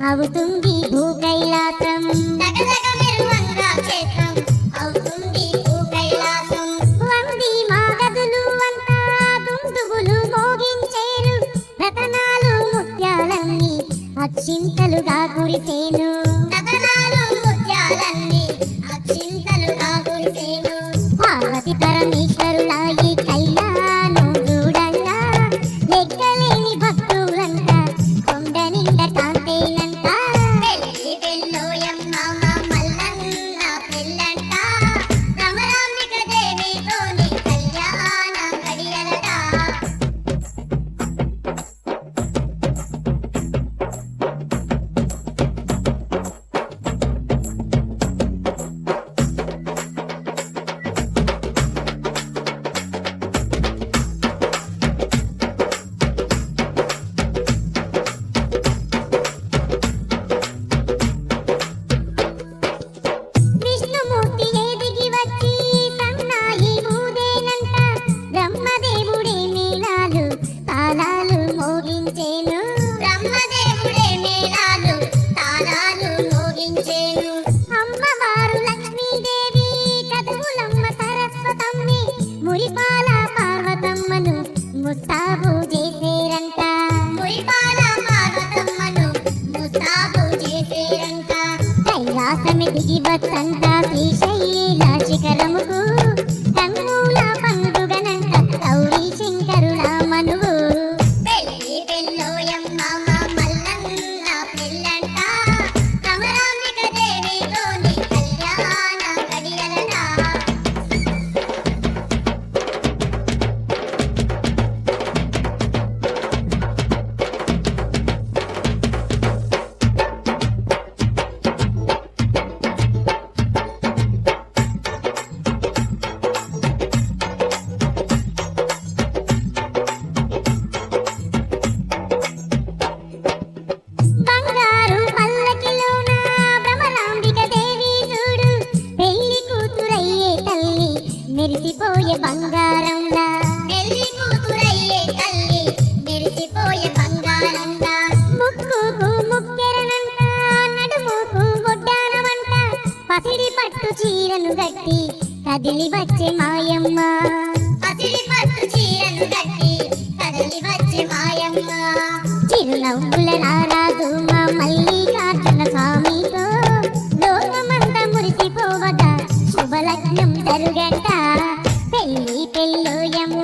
అవుతుంది భూకైలాసం దగదగ మెరువంగా క్షేత్రం అవుతుంది భూకైలాసం వంది మాగదులు అంతా దుందుగులు మోగించేరు రతనాలు ముత్యాలన్నీ అక్షింతలుగా కురిసేను రతనాలు ముత్యాలన్నీ అక్షింతలుగా కురిసేను పార్వతి పరమేశ్వరుల ఈ కళ్యాణం చూడంగా లెక్కలేని భక్తులంట కొండ నిండా కాంతేనంట పెళ్లి పెళ్ళోయమ్మ మల్లన్న పెళ్ళంట రమరాంబిక దేవితోని కళ్యాణం గడియలట విష్ణుమూర్తి ఎదిగి వచ్చి సన్నాయి ఊదేనంట బ్రహ్మదేవుడే మేళాలు తాళాలు మోగించేను బ్రహ్మదేవుడే మేళాలు తాళాలు మోగించేను అమ్మవారు లక్ష్మీదేవి కదువులమ్మ సరస్వతమ్మి మురిపాల పార్వతమ్మను ముస్తాబు చేసేరంట మురిపాల పార్వతమ్మను ముస్తాబు చేసేరంట కైలాసమి దిగి వచ్చంట శ్రీశైల శిఖరముకు కన్నుల పండుగనంట గౌరీ శంకరుల మనువు పెళ్లి పెళ్ళోయమ్మ మల్లన్న పెళ్ళంట రమరాంబిక దేవితోని కళ్యాణ గడియలట బంగారు పల్లకిలోన భ్రమరాంబిక దేవి చూడు పెళ్లి కూతురయ్యే తల్లి మెరిసిపోయే బంగారంలా పెళ్లి కూతురయ్యే తల్లి మెరిసిపోయే బంగారంలా ముక్కుకు ముక్కెరనంట నడుముకు ఒడ్డానమంట పసిడి పట్టు చీరను గట్టి కదిలి వచ్చే మాయమ్మ పసిడి పట్టు చీరను గట్టి కదిలి వచ్చే మాయమ్మ చిరునవ్వుల రారాజు మా మల్లికార్జున స్వామితో లోకమంతా మురిసిపోవగా శుభలగ్నం జరుగట పెళ్లి పెళ్ళోయమ్మ